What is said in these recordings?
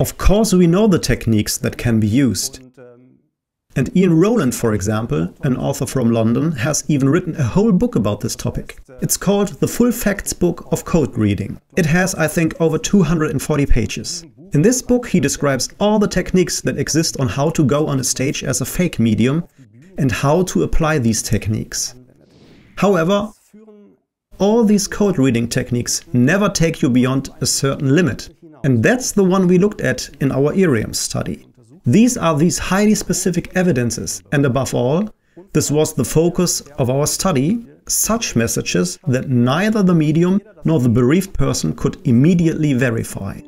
Of course, we know the techniques that can be used. And Ian Rowland, for example, an author from London, has even written a whole book about this topic. It's called The Full Facts Book of Code Reading. It has, I think, over 240 pages. In this book, he describes all the techniques that exist on how to go on a stage as a fake medium and how to apply these techniques. However, all these code reading techniques never take you beyond a certain limit. And that's the one we looked at in our EREAMS study. These are these highly specific evidences, and above all, this was the focus of our study, such messages that neither the medium nor the bereaved person could immediately verify.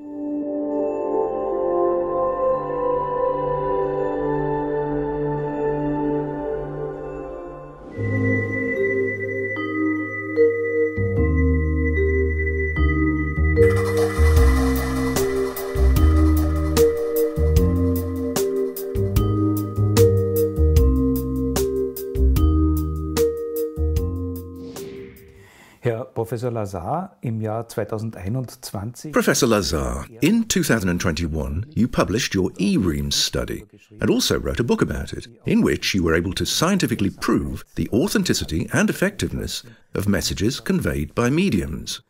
Professor Lazar, im Jahr 2021. Professor Lazar, in 2021 you published your EREAMS study and also wrote a book about it, in which you were able to scientifically prove the authenticity and effectiveness of messages conveyed by mediums.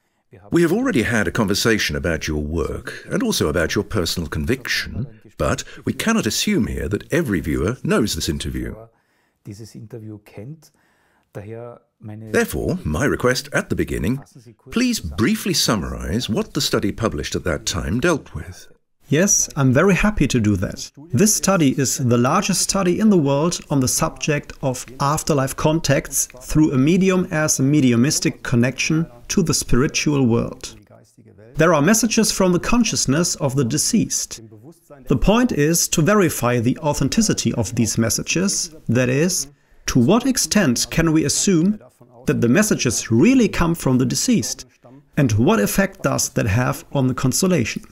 We have already had a conversation about your work and also about your personal conviction, but we cannot assume here that every viewer knows this interview. Therefore, my request at the beginning, please briefly summarize what the study published at that time dealt with. Yes, I'm very happy to do that. This study is the largest study in the world on the subject of afterlife contacts through a medium as a mediumistic connection to the spiritual world. There are messages from the consciousness of the deceased. The point is to verify the authenticity of these messages, that is, to what extent can we assume that the messages really come from the deceased, and what effect does that have on the consolation?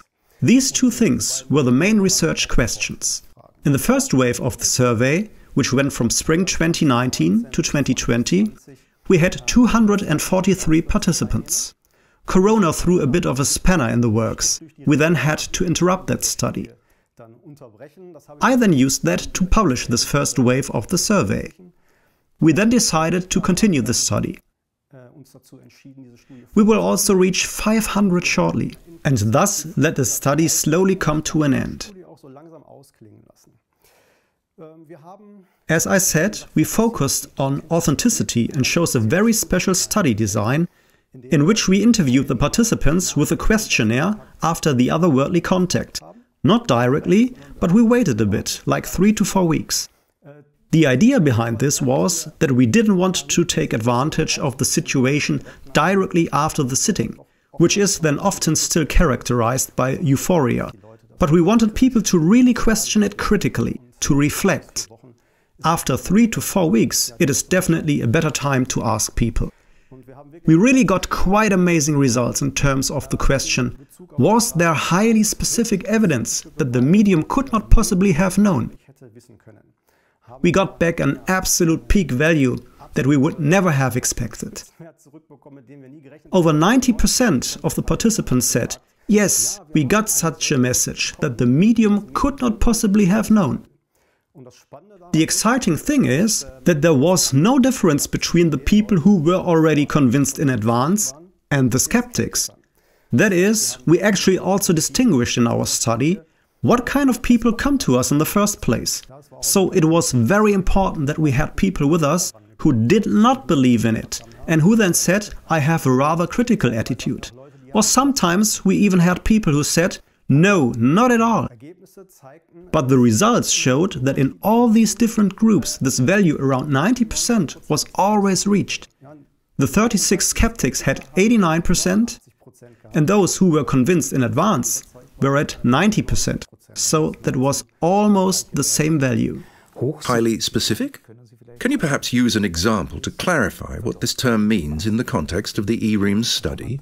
These two things were the main research questions. In the first wave of the survey, which went from spring 2019 to 2020, we had 243 participants. Corona threw a bit of a spanner in the works. We then had to interrupt that study. I then used that to publish this first wave of the survey. We then decided to continue the study. We will also reach 500 shortly, and thus let the study slowly come to an end. As I said, we focused on authenticity and chose a very special study design in which we interviewed the participants with a questionnaire after the otherworldly contact. Not directly, but we waited a bit, like 3 to 4 weeks. The idea behind this was that we didn't want to take advantage of the situation directly after the sitting, which is then often still characterized by euphoria. But we wanted people to really question it critically, to reflect. After 3 to 4 weeks, it is definitely a better time to ask people. We really got quite amazing results in terms of the question, was there highly specific evidence that the medium could not possibly have known? We got back an absolute peak value that we would never have expected. Over 90% of the participants said, yes, we got such a message that the medium could not possibly have known. The exciting thing is that there was no difference between the people who were already convinced in advance and the skeptics. That is, we actually also distinguished in our study what kind of people come to us in the first place. So it was very important that we had people with us who did not believe in it and who then said, I have a rather critical attitude. Or sometimes we even had people who said, no, not at all. But the results showed that in all these different groups, this value around 90% was always reached. The 36 skeptics had 89%, and those who were convinced in advance were at 90%. So that was almost the same value. Highly specific? Can you perhaps use an example to clarify what this term means in the context of the EREAMS study?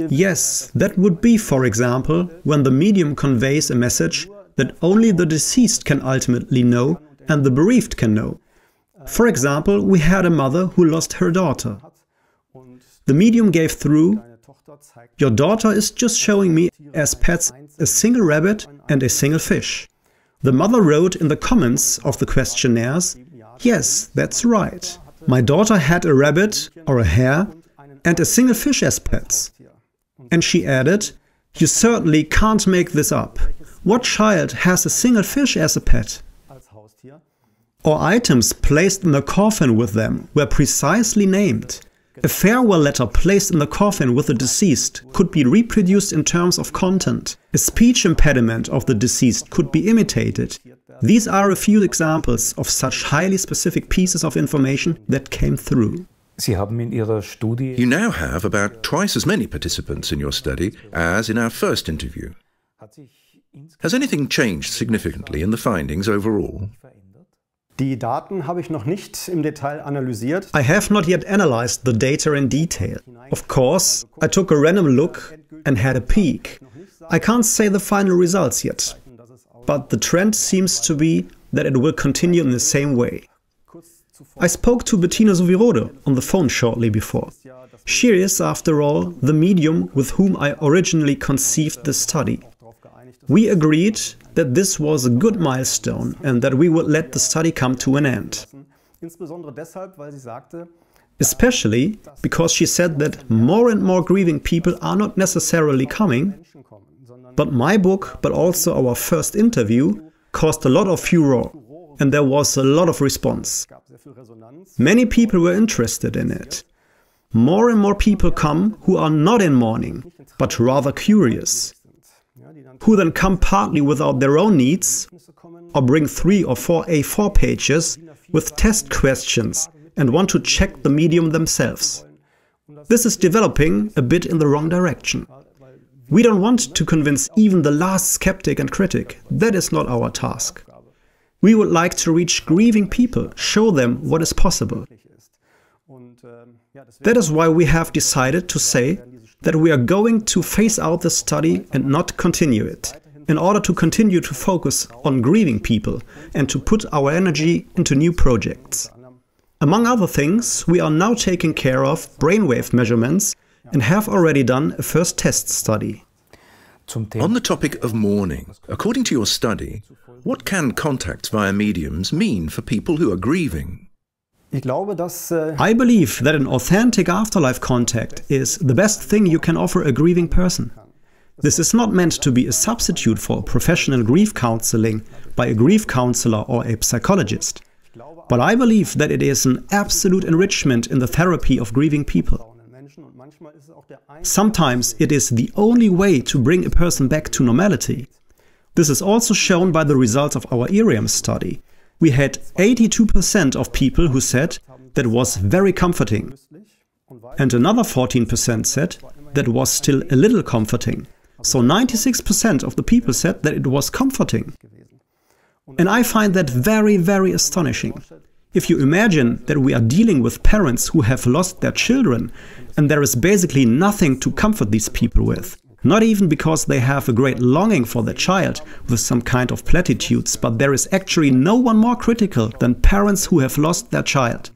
Yes, that would be, for example, when the medium conveys a message that only the deceased can ultimately know and the bereaved can know. For example, we had a mother who lost her daughter. The medium gave through, "Your daughter is just showing me as pets a single rabbit and a single fish." The mother wrote in the comments of the questionnaires, "Yes, that's right. My daughter had a rabbit or a hare and a single fish as pets." And she added, "You certainly can't make this up. What child has a single fish as a pet?" Or items placed in the coffin with them were precisely named. A farewell letter placed in the coffin with the deceased could be reproduced in terms of content. A speech impediment of the deceased could be imitated. These are a few examples of such highly specific pieces of information that came through. You now have about twice as many participants in your study as in our first interview. Has anything changed significantly in the findings overall? Die Daten habe ich noch nicht im Detail analysiert. I have not yet analyzed the data in detail. Of course, I took a random look and had a peek. I can't say the final results yet, but the trend seems to be that it will continue in the same way. I spoke to Bettina Suvirode on the phone shortly before. She is, after all, the medium with whom I originally conceived the study. We agreed that this was a good milestone and that we would let the study come to an end. Especially because she said that more and more grieving people are not necessarily coming, but my book, but also our first interview, caused a lot of furor and there was a lot of response. Many people were interested in it. More and more people come who are not in mourning, but rather curious, who then come partly without their own needs, or bring 3 or 4 A4 pages with test questions and want to check the medium themselves. This is developing a bit in the wrong direction. We don't want to convince even the last skeptic and critic. That is not our task. We would like to reach grieving people, show them what is possible. That is why we have decided to say that we are going to phase out the study and not continue it, in order to continue to focus on grieving people and to put our energy into new projects. Among other things, we are now taking care of brainwave measurements and have already done a first test study. On the topic of mourning, according to your study, what can contacts via mediums mean for people who are grieving? I believe that an authentic afterlife contact is the best thing you can offer a grieving person. This is not meant to be a substitute for professional grief counseling by a grief counselor or a psychologist. But I believe that it is an absolute enrichment in the therapy of grieving people. Sometimes it is the only way to bring a person back to normality. This is also shown by the results of our EREAMS study. We had 82% of people who said that was very comforting. And another 14% said that was still a little comforting. So 96% of the people said that it was comforting. And I find that very, very astonishing. If you imagine that we are dealing with parents who have lost their children and there is basically nothing to comfort these people with. Not even because they have a great longing for their child with some kind of platitudes, but there is actually no one more critical than parents who have lost their child.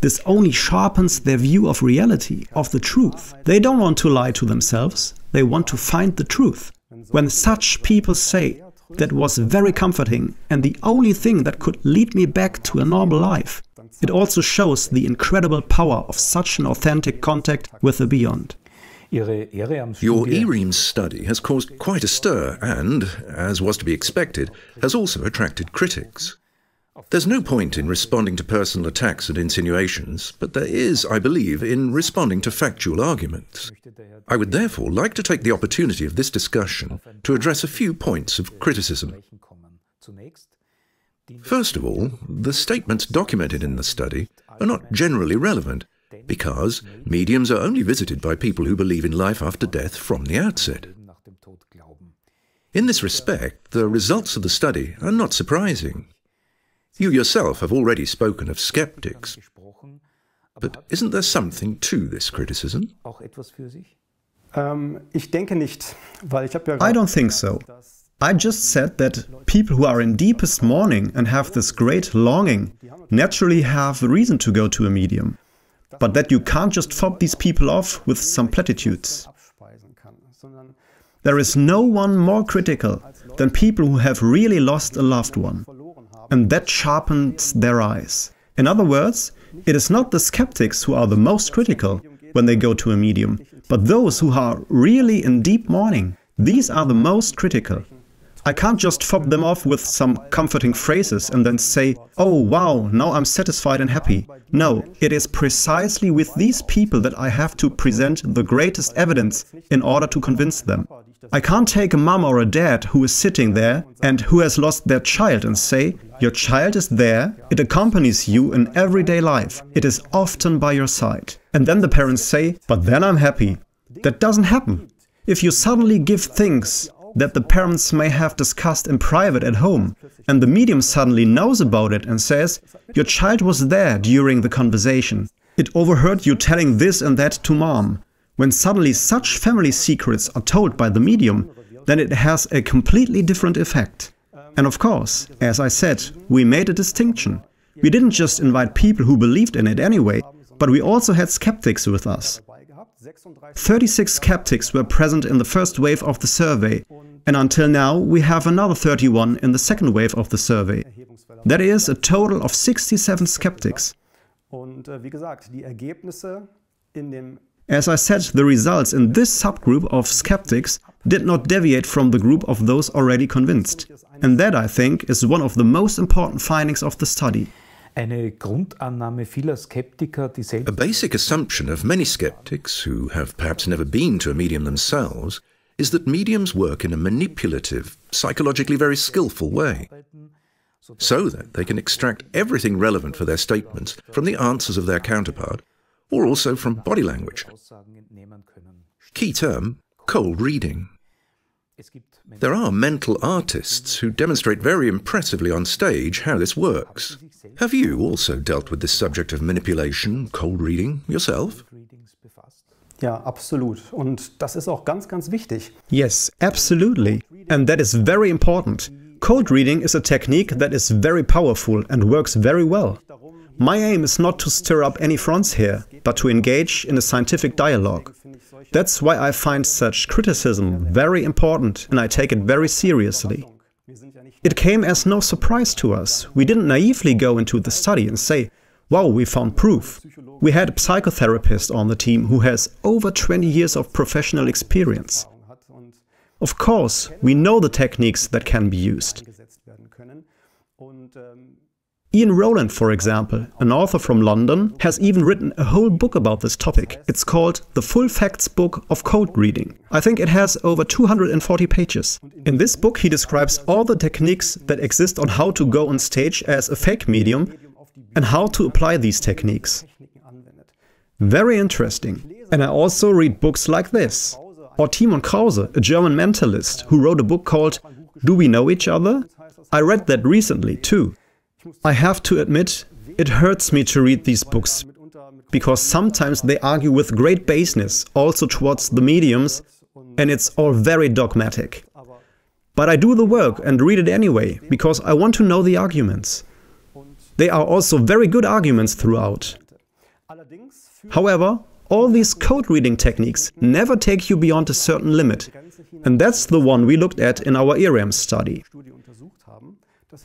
This only sharpens their view of reality, of the truth. They don't want to lie to themselves, they want to find the truth. When such people say, "That was very comforting and the only thing that could lead me back to a normal life," it also shows the incredible power of such an authentic contact with the beyond. Your EREAMS study has caused quite a stir and, as was to be expected, has also attracted critics. There's no point in responding to personal attacks and insinuations, but there is, I believe, in responding to factual arguments. I would therefore like to take the opportunity of this discussion to address a few points of criticism. First of all, the statements documented in the study are not generally relevant, because mediums are only visited by people who believe in life after death from the outset. In this respect, the results of the study are not surprising. You yourself have already spoken of skeptics. But isn't there something to this criticism? I don't think so. I just said that people who are in deepest mourning and have this great longing naturally have a reason to go to a medium. but that you can't just fob these people off with some platitudes. There is no one more critical than people who have really lost a loved one, and that sharpens their eyes. In other words, it is not the skeptics who are the most critical when they go to a medium, but those who are really in deep mourning. These are the most critical. I can't just fob them off with some comforting phrases and then say, oh wow, now I'm satisfied and happy. No, it is precisely with these people that I have to present the greatest evidence in order to convince them. I can't take a mom or a dad who is sitting there and who has lost their child and say, your child is there, it accompanies you in everyday life, it is often by your side. And then the parents say, but then I'm happy. That doesn't happen. If you suddenly give things that the parents may have discussed in private at home, and the medium suddenly knows about it and says, your child was there during the conversation, it overheard you telling this and that to mom. When suddenly such family secrets are told by the medium, then it has a completely different effect. And of course, as I said, we made a distinction. We didn't just invite people who believed in it anyway, but we also had skeptics with us. 36 skeptics were present in the first wave of the survey, and until now we have another 31 in the second wave of the survey. That is a total of 67 skeptics. As I said, the results in this subgroup of skeptics did not deviate from the group of those already convinced. And that, I think, is one of the most important findings of the study. A basic assumption of many skeptics, who have perhaps never been to a medium themselves, is that mediums work in a manipulative, psychologically very skillful way, so that they can extract everything relevant for their statements from the answers of their counterpart, or also from body language. Key term, cold reading. There are mental artists who demonstrate very impressively on stage how this works. Have you also dealt with this subject of manipulation, cold reading, yourself? Ja, absolut. Und das ist auch ganz, ganz wichtig. Yes, absolutely. And that is very important. Cold reading is a technique that is very powerful and works very well. My aim is not to stir up any fronts here, but to engage in a scientific dialogue. That's why I find such criticism very important and I take it very seriously. It came as no surprise to us. We didn't naively go into the study and say, wow, we found proof. We had a psychotherapist on the team who has over 20 years of professional experience. Of course, we know the techniques that can be used. Ian Rowland, for example, an author from London, has even written a whole book about this topic. It's called The Full Facts Book of Cold Reading. I think it has over 240 pages. In this book he describes all the techniques that exist on how to go on stage as a fake medium and how to apply these techniques. Very interesting. And I also read books like this. Or Timon Krause, a German mentalist, who wrote a book called Do We Know Each Other? I read that recently too. I have to admit, it hurts me to read these books, because sometimes they argue with great baseness also towards the mediums, and it's all very dogmatic. But I do the work and read it anyway, because I want to know the arguments. They are also very good arguments throughout. However, all these code reading techniques never take you beyond a certain limit, and that's the one we looked at in our EREAMS study.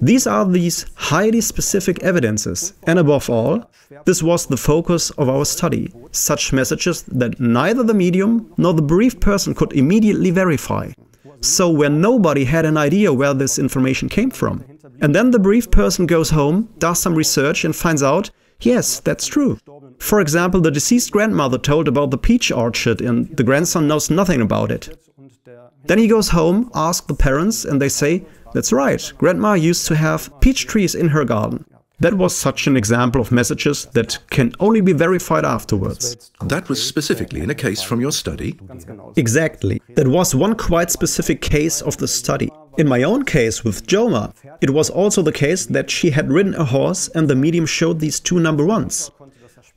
These are these highly specific evidences, and above all, this was the focus of our study, such messages that neither the medium nor the bereaved person could immediately verify. So where nobody had an idea where this information came from. And then the bereaved person goes home, does some research and finds out, yes, that's true. For example, the deceased grandmother told about the peach orchard and the grandson knows nothing about it. Then he goes home, asks the parents, and they say, that's right, Grandma used to have peach trees in her garden. That was such an example of messages that can only be verified afterwards. That was specifically in a case from your study? Exactly. That was one quite specific case of the study. In my own case with Joma, it was also the case that she had ridden a horse and the medium showed these two number ones.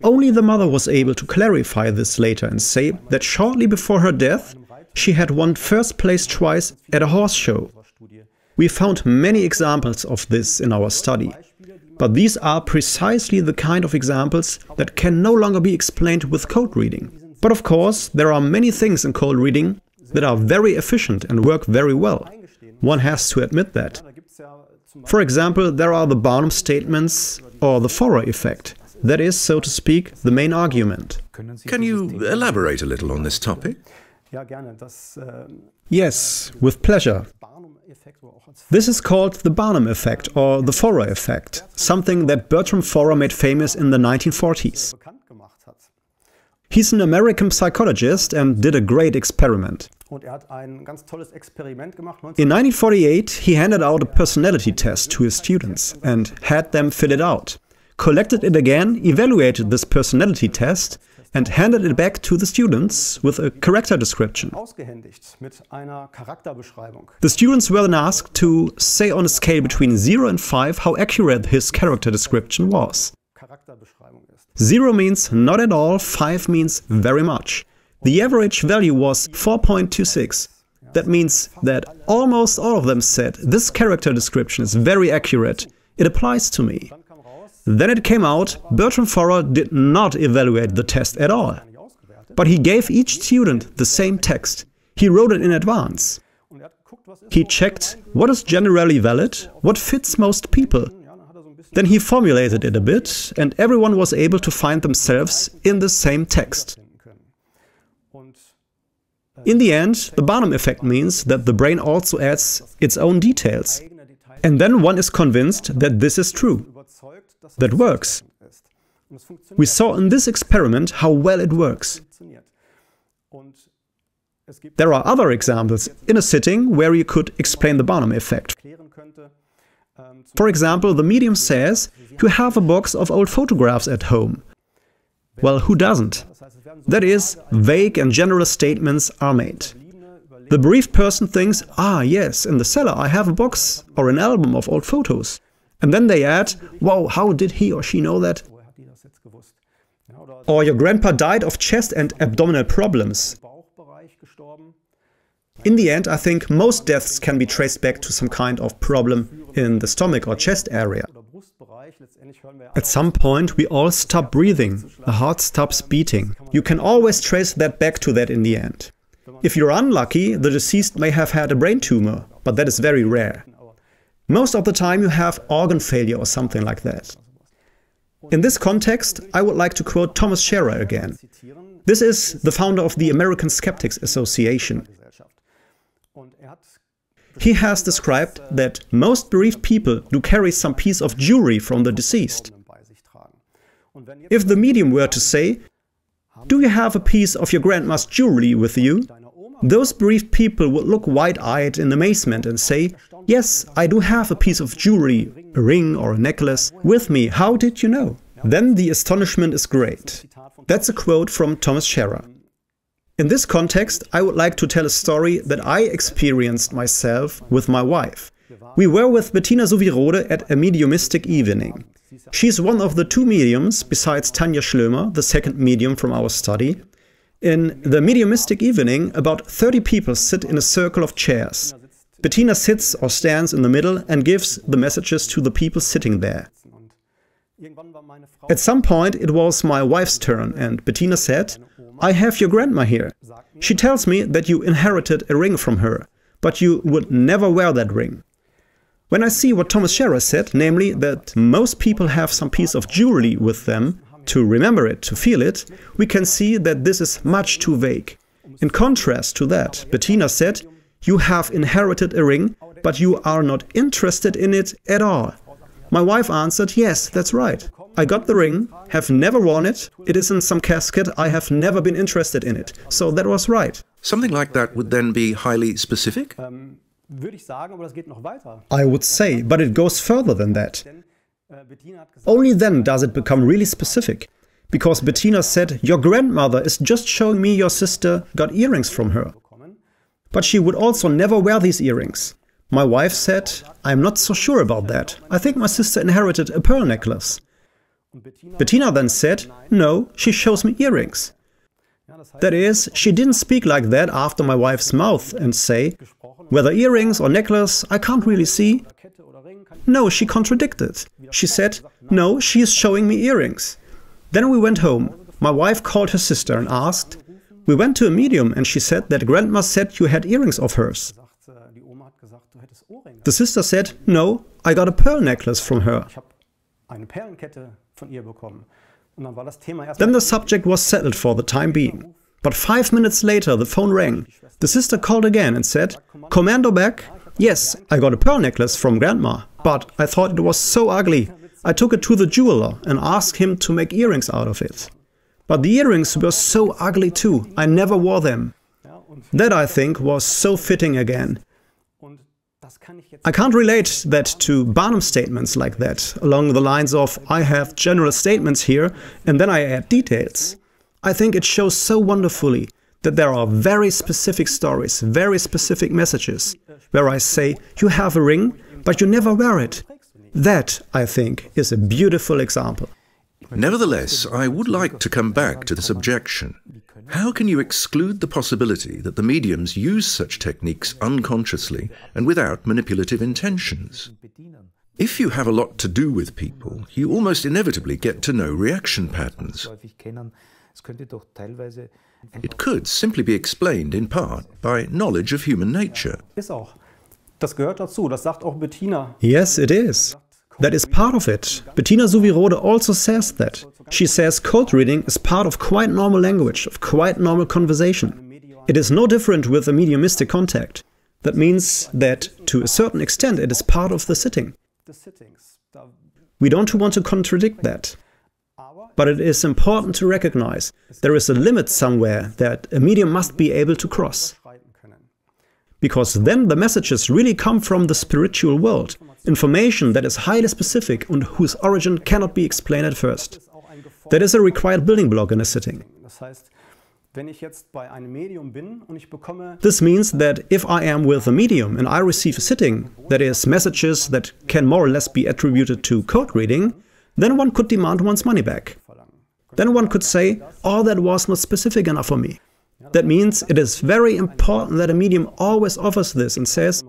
Only the mother was able to clarify this later and say that shortly before her death, she had won first place twice at a horse show. We found many examples of this in our study. But these are precisely the kind of examples that can no longer be explained with code reading. But of course, there are many things in code reading that are very efficient and work very well. One has to admit that. For example, there are the Barnum statements or the Forer effect. That is, so to speak, the main argument. Can you elaborate a little on this topic? Yes, with pleasure. This is called the Barnum effect or the Forer effect, something that Bertram Forer made famous in the 1940s. He's an American psychologist and did a great experiment. In 1948, he handed out a personality test to his students and had them fill it out, collected it again, evaluated this personality test, and handed it back to the students with a character description. The students were then asked to say on a scale between 0 and 5 how accurate his character description was. 0 means not at all, 5 means very much. The average value was 4.26. That means that almost all of them said, this character description is very accurate, it applies to me. Then it came out, Bertram Forer did not evaluate the test at all. But he gave each student the same text. He wrote it in advance. He checked what is generally valid, what fits most people. Then he formulated it a bit, and everyone was able to find themselves in the same text. In the end, the Barnum effect means that the brain also adds its own details. And then one is convinced that this is true. That works. We saw in this experiment how well it works. There are other examples in a sitting where you could explain the Barnum effect. For example, the medium says, you have a box of old photographs at home. Well, who doesn't? That is, vague and general statements are made. The briefed person thinks, ah yes, in the cellar I have a box or an album of old photos. And then they add, wow, how did he or she know that? Or your grandpa died of chest and abdominal problems. In the end, I think most deaths can be traced back to some kind of problem in the stomach or chest area. At some point, we all stop breathing, the heart stops beating. You can always trace that back to that in the end. If you're unlucky, the deceased may have had a brain tumor, but that is very rare. Most of the time you have organ failure or something like that. In this context, I would like to quote Thomas Scherer again. This is the founder of the American Skeptics Association. He has described that most bereaved people do carry some piece of jewelry from the deceased. If the medium were to say, do you have a piece of your grandma's jewelry with you? Those bereaved people would look wide-eyed in amazement and say, yes, I do have a piece of jewelry, a ring or a necklace, with me. How did you know? Then the astonishment is great. That's a quote from Thomas Scherer. In this context, I would like to tell a story that I experienced myself with my wife. We were with Bettina Suvirode at a mediumistic evening. She's one of the 2 mediums, besides Tanja Schlömer, the second medium from our study. In the mediumistic evening, about 30 people sit in a circle of chairs. Bettina sits or stands in the middle and gives the messages to the people sitting there. At some point it was my wife's turn and Bettina said, I have your grandma here. She tells me that you inherited a ring from her, but you would never wear that ring. When I see what Thomas Scherer said, namely that most people have some piece of jewelry with them, to remember it, to feel it, we can see that this is much too vague. In contrast to that, Bettina said, you have inherited a ring, but you are not interested in it at all. My wife answered, yes, that's right. I got the ring, have never worn it, it is in some casket, I have never been interested in it. So that was right. Something like that would then be highly specific? I would say, but it goes further than that. Only then does it become really specific. Because Bettina said, your grandmother is just showing me your sister got earrings from her. But she would also never wear these earrings. My wife said, I'm not so sure about that. I think my sister inherited a pearl necklace. Bettina then said, no, she shows me earrings. That is, she didn't speak like that after my wife's mouth and say, whether earrings or necklace, I can't really see. no, she contradicted. She said, no, she is showing me earrings. Then we went home. My wife called her sister and asked. We went to a medium and she said that Grandma said you had earrings of hers. The sister said, no, I got a pearl necklace from her. Then the subject was settled for the time being. But 5 minutes later the phone rang. The sister called again and said, Commando back? Yes, I got a pearl necklace from Grandma, but I thought it was so ugly. I took it to the jeweler and asked him to make earrings out of it. But the earrings were so ugly too, I never wore them. That, I think, was so fitting again. I can't relate that to Barnum statements like that, along the lines of, I have general statements here and then I add details. I think it shows so wonderfully that there are very specific stories, very specific messages, where I say, you have a ring, but you never wear it. That, I think, is a beautiful example. Nevertheless, I would like to come back to this objection. How can you exclude the possibility that the mediums use such techniques unconsciously and without manipulative intentions? If you have a lot to do with people, you almost inevitably get to know reaction patterns. It could simply be explained in part by knowledge of human nature. Yes, it is. That is part of it. Bettina Suvirode also says that. She says code reading is part of quite normal language, of quite normal conversation. It is no different with a mediumistic contact. That means that, to a certain extent, it is part of the sitting. We don't want to contradict that. But it is important to recognize there is a limit somewhere that a medium must be able to cross. Because then the messages really come from the spiritual world, information that is highly specific and whose origin cannot be explained at first. That is a required building block in a sitting. This means that if I am with a medium and I receive a sitting, that is, messages that can more or less be attributed to code reading, then one could demand one's money back. Then one could say, oh, that was not specific enough for me. That means it is very important that a medium always offers this and says,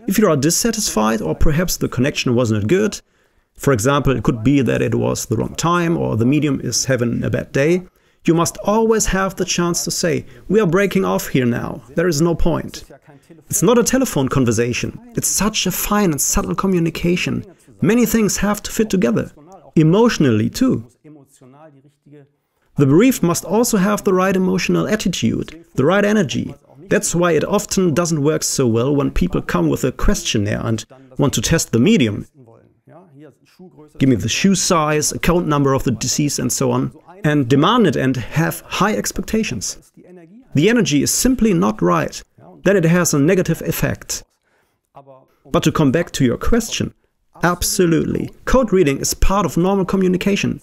if you are dissatisfied or perhaps the connection wasn't good, for example, it could be that it was the wrong time or the medium is having a bad day, you must always have the chance to say, we are breaking off here now, there is no point. It's not a telephone conversation, it's such a fine and subtle communication. Many things have to fit together, emotionally too. The bereaved must also have the right emotional attitude, the right energy. That's why it often doesn't work so well when people come with a questionnaire and want to test the medium. Give me the shoe size, account number of the deceased and so on, and demand it and have high expectations. The energy is simply not right, then it has a negative effect. But to come back to your question, absolutely, code reading is part of normal communication.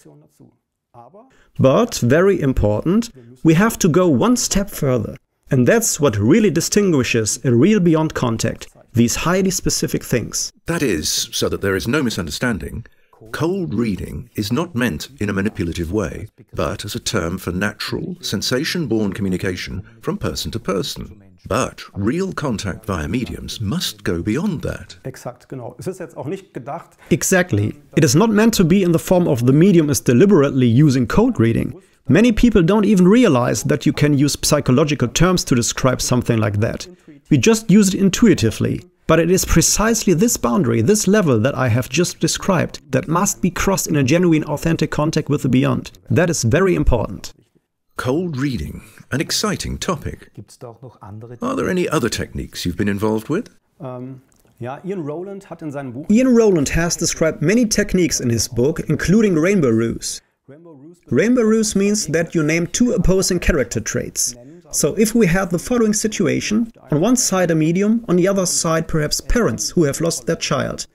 But, very important, we have to go one step further. And that's what really distinguishes a real beyond contact, these highly specific things. That is, so that there is no misunderstanding, cold reading is not meant in a manipulative way, but as a term for natural, sensation-born communication from person to person. But real contact via mediums must go beyond that. Exactly. It is not meant to be in the form of the medium is deliberately using code reading. Many people don't even realize that you can use psychological terms to describe something like that. We just use it intuitively. But it is precisely this boundary, this level that I have just described, that must be crossed in a genuine, authentic contact with the beyond. That is very important. Cold reading, an exciting topic. Are there any other techniques you've been involved with? Ian Rowland has described many techniques in his book, including rainbow ruse. Rainbow ruse means that you name two opposing character traits. So if we have the following situation, on one side a medium, on the other side perhaps parents who have lost their child.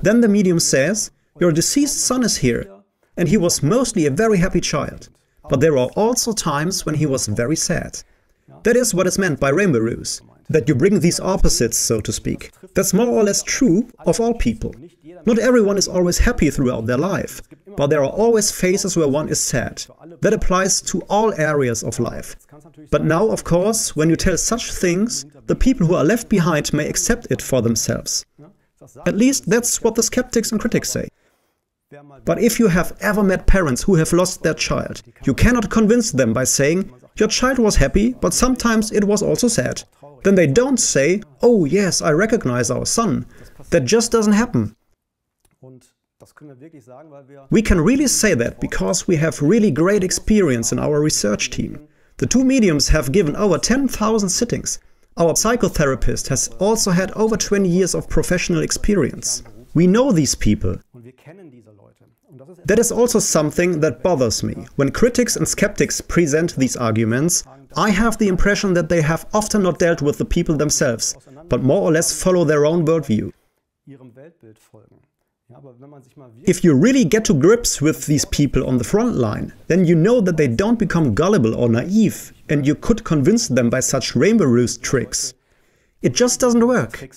Then the medium says, your deceased son is here, and he was mostly a very happy child. But there are also times when he was very sad. That is what is meant by rainbow ruse, that you bring these opposites, so to speak. That's more or less true of all people. Not everyone is always happy throughout their life, but there are always phases where one is sad. That applies to all areas of life. But now, of course, when you tell such things, the people who are left behind may accept it for themselves. At least that's what the skeptics and critics say. But if you have ever met parents who have lost their child, you cannot convince them by saying, your child was happy, but sometimes it was also sad. Then they don't say, oh yes, I recognize our son. That just doesn't happen. We can really say that because we have really great experience in our research team. The two mediums have given over 10,000 sittings. Our psychotherapist has also had over 20 years of professional experience. We know these people. That is also something that bothers me. When critics and skeptics present these arguments, I have the impression that they have often not dealt with the people themselves, but more or less follow their own worldview. If you really get to grips with these people on the front line, then you know that they don't become gullible or naive, and you could convince them by such rainbow ruse tricks. It just doesn't work.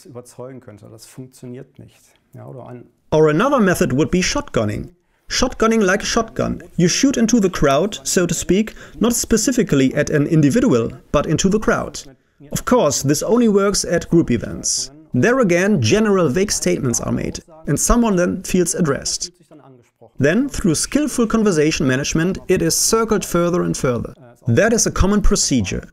Or another method would be shotgunning. Shotgunning like a shotgun. You shoot into the crowd, so to speak, not specifically at an individual, but into the crowd. Of course, this only works at group events. There again, general vague statements are made, and someone then feels addressed. Then, through skillful conversation management, it is circled further and further. That is a common procedure.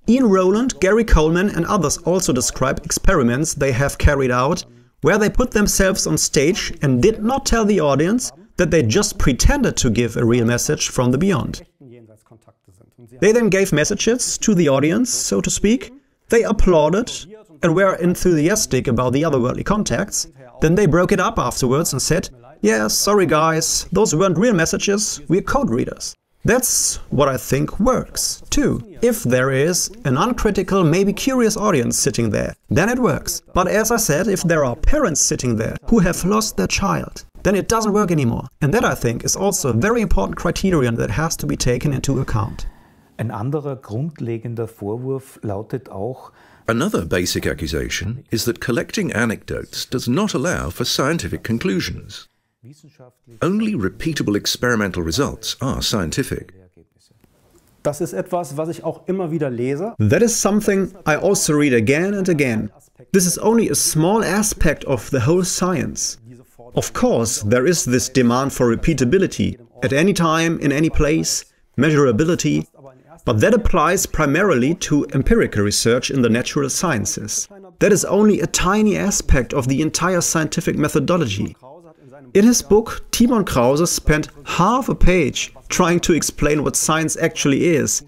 Ian Rowland, Gary Coleman and others also describe experiments they have carried out where they put themselves on stage and did not tell the audience that they just pretended to give a real message from the beyond. They then gave messages to the audience, so to speak. They applauded and were enthusiastic about the otherworldly contacts. Then they broke it up afterwards and said, yeah, sorry guys, those weren't real messages, we're code readers. That's what I think works, too. If there is an uncritical, maybe curious audience sitting there, then it works. But as I said, if there are parents sitting there who have lost their child, then it doesn't work anymore. And that, I think, is also a very important criterion that has to be taken into account. Ein anderer grundlegender Vorwurf lautet auch, another basic accusation is that collecting anecdotes does not allow for scientific conclusions. Only repeatable experimental results are scientific. Das ist etwas, was ich auch immer wieder lese. That is something I also read again and again. This is only a small aspect of the whole science. Of course, there is this demand for repeatability at any time, in any place, measurability, but that applies primarily to empirical research in the natural sciences. That is only a tiny aspect of the entire scientific methodology. In his book, Timon Krause spent half a page trying to explain what science actually is,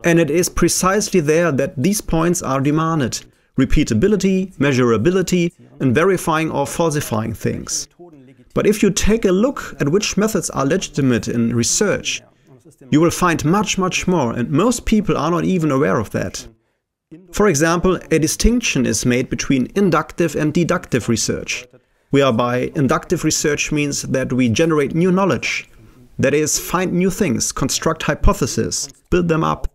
and it is precisely there that these points are demanded: repeatability, measurability, and verifying or falsifying things. But if you take a look at which methods are legitimate in research, you will find much more, and most people are not even aware of that. For example, a distinction is made between inductive and deductive research, whereby inductive research means that we generate new knowledge, that is, find new things, construct hypotheses, build them up.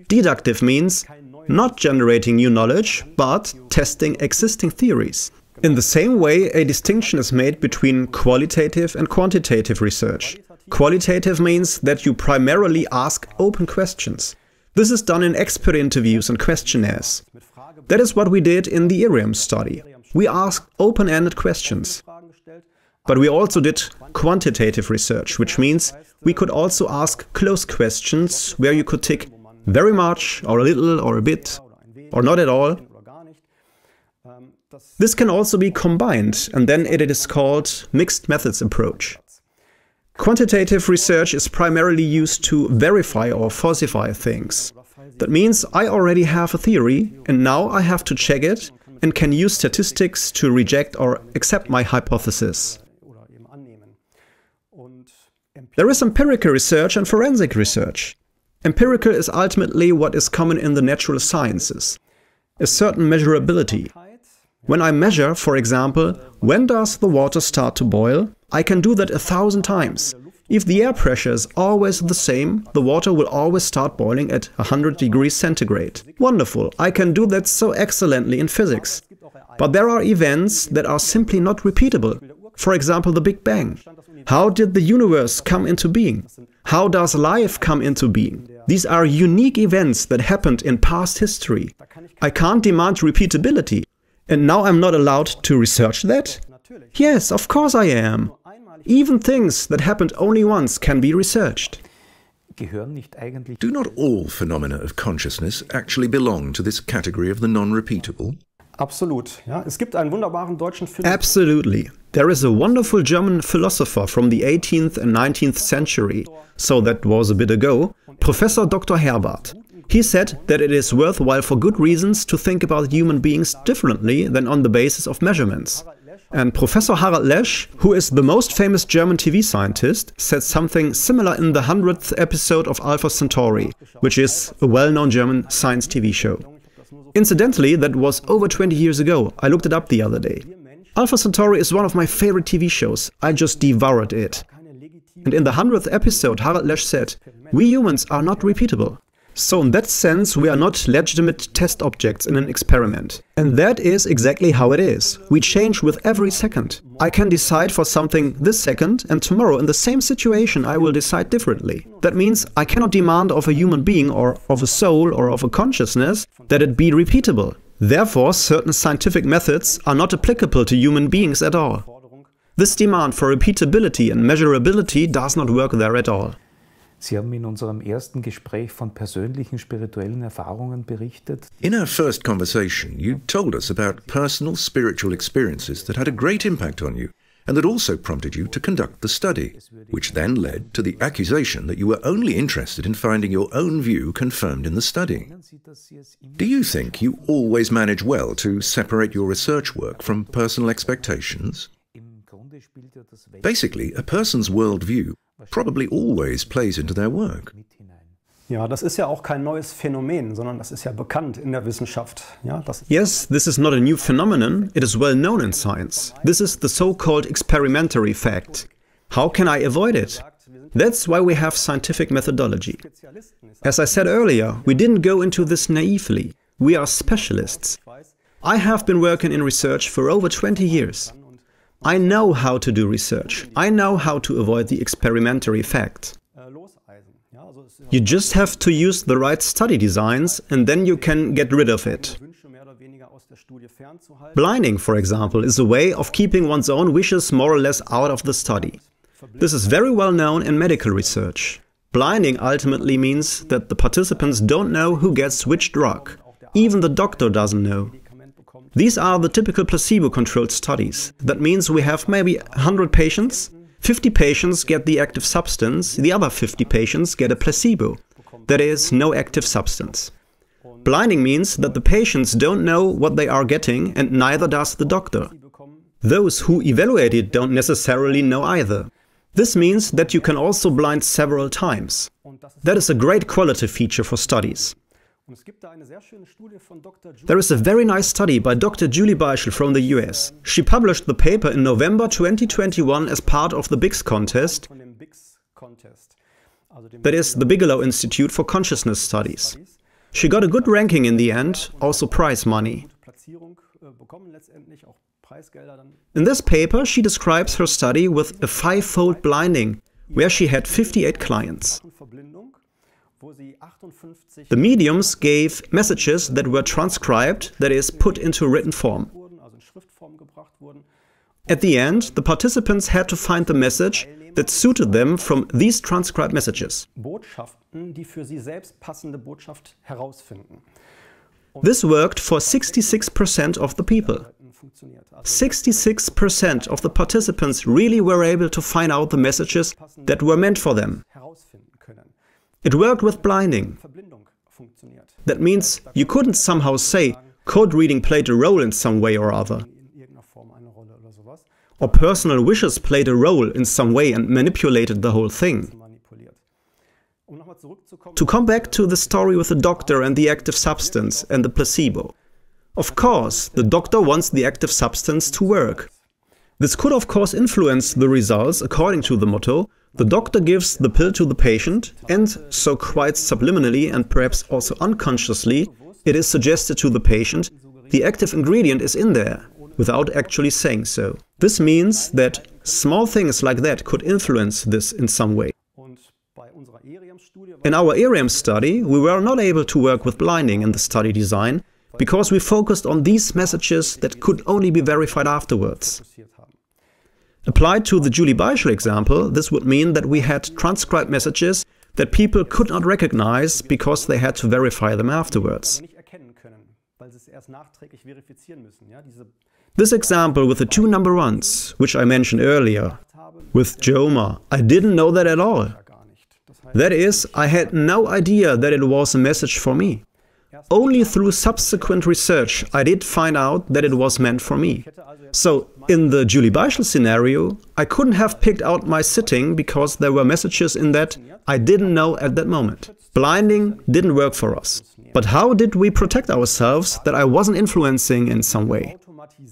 Deductive means not generating new knowledge, but testing existing theories. In the same way, a distinction is made between qualitative and quantitative research. Qualitative means that you primarily ask open questions. This is done in expert interviews and questionnaires. That is what we did in the EREAMS study. We asked open-ended questions. But we also did quantitative research, which means we could also ask closed questions where you could tick very much, or a little, or a bit, or not at all. This can also be combined, and then it is called mixed methods approach. Quantitative research is primarily used to verify or falsify things. That means I already have a theory, and now I have to check it and can use statistics to reject or accept my hypothesis. There is empirical research and forensic research. Empirical is ultimately what is common in the natural sciences, a certain measurability. When I measure, for example, when does the water start to boil, I can do that 1,000 times. If the air pressure is always the same, the water will always start boiling at 100 degrees centigrade. Wonderful, I can do that so excellently in physics. But there are events that are simply not repeatable. For example, the Big Bang. How did the universe come into being? How does life come into being? These are unique events that happened in past history. I can't demand repeatability. And now I'm not allowed to research that? Yes, of course I am. Even things that happened only once can be researched. Do not all phenomena of consciousness actually belong to this category of the non-repeatable? Absolut. Ja, es gibt einen wunderbaren deutschen Philosophen. Absolutely. There is a wonderful German philosopher from the 18th and 19th century, so that was a bit ago, Professor Dr. Herbart. He said that it is worthwhile for good reasons to think about human beings differently than on the basis of measurements. And Professor Harald Lesch, who is the most famous German TV scientist, said something similar in the 100th episode of Alpha Centauri, which is a well-known German science TV show. Incidentally, that was over 20 years ago. I looked it up the other day. Alpha Centauri is one of my favorite TV shows. I just devoured it. And in the 100th episode, Harald Lesch said, "We humans are not repeatable." So in that sense, we are not legitimate test objects in an experiment. And that is exactly how it is. We change with every second. I can decide for something this second, and tomorrow in the same situation I will decide differently. That means I cannot demand of a human being or of a soul or of a consciousness that it be repeatable. Therefore, certain scientific methods are not applicable to human beings at all. This demand for repeatability and measurability does not work there at all. Sie haben in unserem ersten Gespräch von persönlichen spirituellen Erfahrungen berichtet. In our first conversation, you told us about personal spiritual experiences that had a great impact on you and that also prompted you to conduct the study, which then led to the accusation that you were only interested in finding your own view confirmed in the study. Do you think you always manage well to separate your research work from personal expectations? Basically, a person's worldview probably always plays into their work. Ja, das ist ja auch kein neues Phänomen, sondern das ist ja bekannt in der Wissenschaft. Ja, yes, this is not a new phenomenon, it is well known in science. This is the so-called experimentary fact. How can I avoid it? That's why we have scientific methodology. As I said earlier, we didn't go into this naively. We are specialists. I have been working in research for over 20 years. I know how to do research. I know how to avoid the experimentary fact. You just have to use the right study designs and then you can get rid of it. Blinding, for example, is a way of keeping one's own wishes more or less out of the study. This is very well known in medical research. Blinding ultimately means that the participants don't know who gets which drug. Even the doctor doesn't know. These are the typical placebo-controlled studies. That means we have maybe 100 patients. 50 patients get the active substance, the other 50 patients get a placebo. That is, no active substance. Blinding means that the patients don't know what they are getting and neither does the doctor. Those who evaluate it don't necessarily know either. This means that you can also blind several times. That is a great quality feature for studies. There is a very nice study by Dr. Julie Beischel from the US. She published the paper in November 2021 as part of the BICS contest, that is, the Bigelow Institute for Consciousness Studies. She got a good ranking in the end, also prize money. In this paper, she describes her study with a 5-fold blinding, where she had 58 clients. The mediums gave messages that were transcribed, that is, put into written form. At the end, the participants had to find the message that suited them from these transcribed messages. This worked for 66% of the people. 66% of the participants really were able to find out the messages that were meant for them. It worked with blinding. That means you couldn't somehow say code reading played a role in some way or other, or personal wishes played a role in some way and manipulated the whole thing. To come back to the story with the doctor and the active substance and the placebo. Of course, the doctor wants the active substance to work. This could of course influence the results according to the motto, the doctor gives the pill to the patient, and so quite subliminally and perhaps also unconsciously, it is suggested to the patient, the active ingredient is in there, without actually saying so. This means that small things like that could influence this in some way. In our EREAMS study, we were not able to work with blinding in the study design, because we focused on these messages that could only be verified afterwards. Applied to the Julie Beischel example, this would mean that we had transcribed messages that people could not recognize because they had to verify them afterwards. This example with the two number ones, which I mentioned earlier, with Joma, I didn't know that at all. That is, I had no idea that it was a message for me. Only through subsequent research I did find out that it was meant for me. So, in the Julie Beischel scenario, I couldn't have picked out my sitting because there were messages in that I didn't know at that moment. Blinding didn't work for us. But how did we protect ourselves that I wasn't influencing in some way?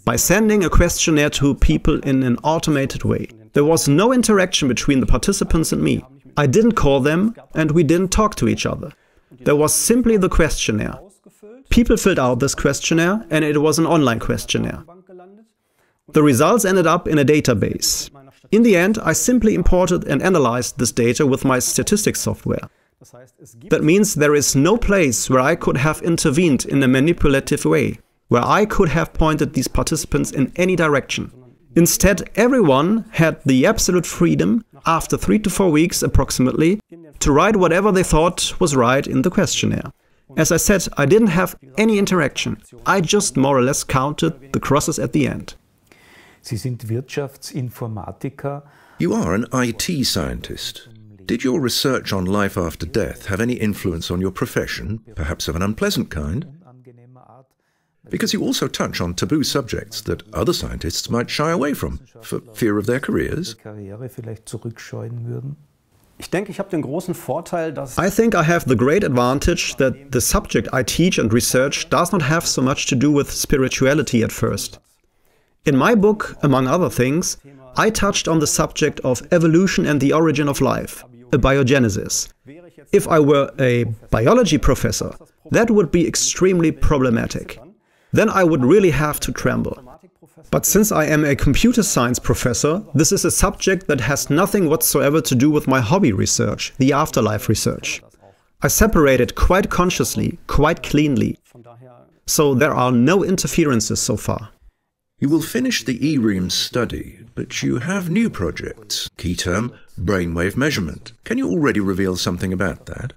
By sending a questionnaire to people in an automated way. There was no interaction between the participants and me. I didn't call them and we didn't talk to each other. There was simply the questionnaire. People filled out this questionnaire and it was an online questionnaire. The results ended up in a database. In the end, I simply imported and analyzed this data with my statistics software. That means there is no place where I could have intervened in a manipulative way, where I could have pointed these participants in any direction. Instead, everyone had the absolute freedom, after 3 to 4 weeks approximately, to write whatever they thought was right in the questionnaire. As I said, I didn't have any interaction. I just more or less counted the crosses at the end. Sie sind Wirtschaftsinformatiker. You are an IT scientist. Did your research on life after death have any influence on your profession, perhaps of an unpleasant kind? Because you also touch on taboo subjects that other scientists might shy away from, for fear of their careers. I think I have the great advantage that the subject I teach and research does not have so much to do with spirituality at first. In my book, among other things, I touched on the subject of evolution and the origin of life, abiogenesis. If I were a biology professor, that would be extremely problematic. Then I would really have to tremble. But since I am a computer science professor, this is a subject that has nothing whatsoever to do with my hobby research, the afterlife research. I separate it quite consciously, quite cleanly. So there are no interferences so far. You will finish the EREAMS study, but you have new projects. Key term, brainwave measurement. Can you already reveal something about that?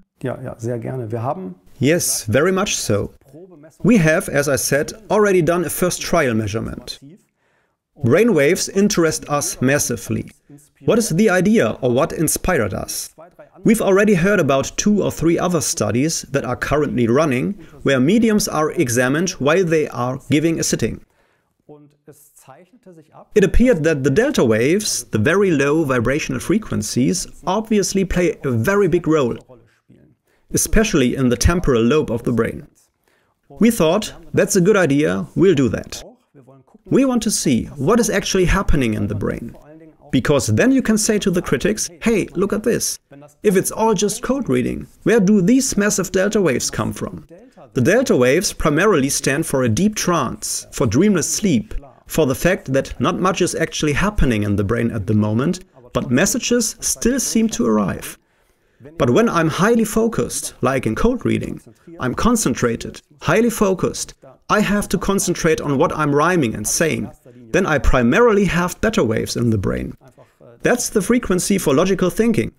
Yes, very much so. We have, as I said, already done a first trial measurement. Brainwaves interest us massively. What is the idea or what inspired us? We've already heard about 2 or 3 other studies that are currently running, where mediums are examined while they are giving a sitting. It appeared that the delta waves, the very low vibrational frequencies, obviously play a very big role, especially in the temporal lobe of the brain. We thought, that's a good idea, we'll do that. We want to see what is actually happening in the brain. Because then you can say to the critics, hey, look at this. If it's all just code reading, where do these massive delta waves come from? The delta waves primarily stand for a deep trance, for dreamless sleep, for the fact that not much is actually happening in the brain at the moment, but messages still seem to arrive. But when I'm highly focused, like in code reading, I'm concentrated, highly focused, I have to concentrate on what I'm rhyming and saying, then I primarily have beta waves in the brain. That's the frequency for logical thinking.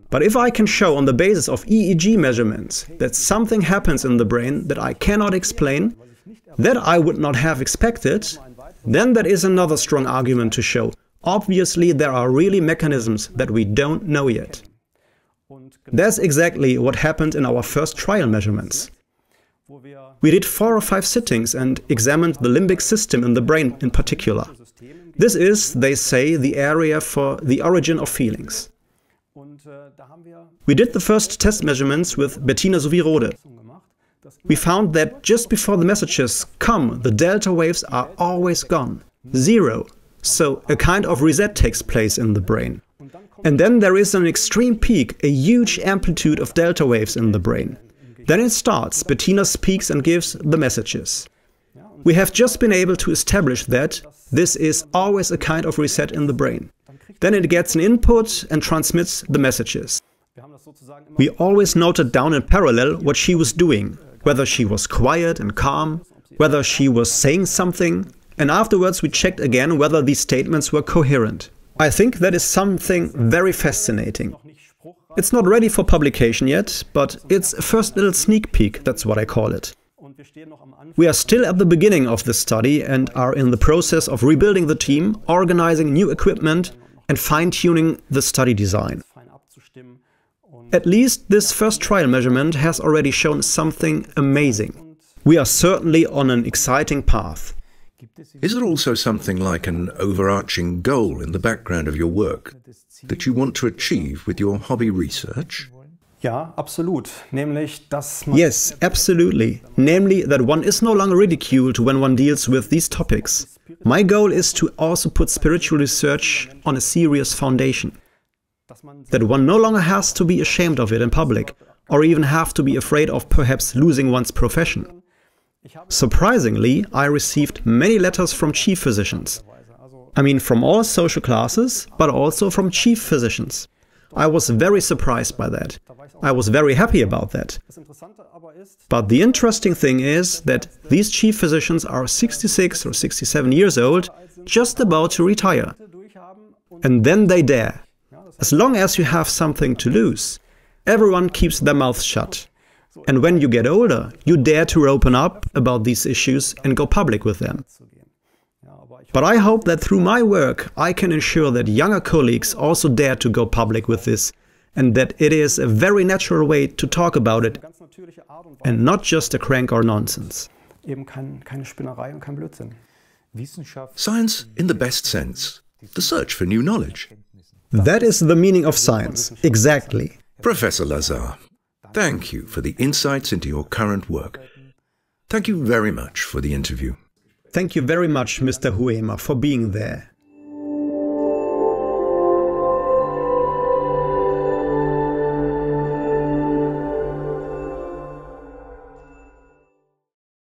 But if I can show on the basis of EEG measurements that something happens in the brain that I cannot explain, that I would not have expected, then that is another strong argument to show. Obviously, there are really mechanisms that we don't know yet. That's exactly what happened in our first trial measurements. We did 4 or 5 sittings and examined the limbic system in the brain in particular. This is, they say, the area for the origin of feelings. We did the first test measurements with Bettina Sovirode. We found that just before the messages come, the delta waves are always gone. 0. So a kind of reset takes place in the brain. And then there is an extreme peak, a huge amplitude of delta waves in the brain. Then it starts, Bettina speaks and gives the messages. We have just been able to establish that this is always a kind of reset in the brain. Then it gets an input and transmits the messages. We always noted down in parallel what she was doing, whether she was quiet and calm, whether she was saying something, and afterwards we checked again whether these statements were coherent. I think that is something very fascinating. It's not ready for publication yet, but it's a first little sneak peek, that's what I call it. We are still at the beginning of this study and are in the process of rebuilding the team, organizing new equipment and fine-tuning the study design. At least this first trial measurement has already shown something amazing. We are certainly on an exciting path. Is there also something like an overarching goal in the background of your work that you want to achieve with your hobby research? Ja, absolut. Nämlich, dass man Yes, absolutely. Namely, that one is no longer ridiculed when one deals with these topics. My goal is to also put spiritual research on a serious foundation. That one no longer has to be ashamed of it in public, or even have to be afraid of perhaps losing one's profession. Surprisingly, I received many letters from chief physicians. I mean, from all social classes, but also from chief physicians. I was very surprised by that. I was very happy about that. But the interesting thing is that these chief physicians are 66 or 67 years old, just about to retire. And then they dare. As long as you have something to lose, everyone keeps their mouths shut. And when you get older, you dare to open up about these issues and go public with them. But I hope that through my work, I can ensure that younger colleagues also dare to go public with this, and that it is a very natural way to talk about it, and not just a crank or nonsense. eben keine Spinnerei und kein Blödsinn. Science in the best sense, the search for new knowledge. That is the meaning of science, exactly. Professor Lazar, thank you for the insights into your current work. Thank you very much for the interview. Thank you very much, Mr. Huema, for being there.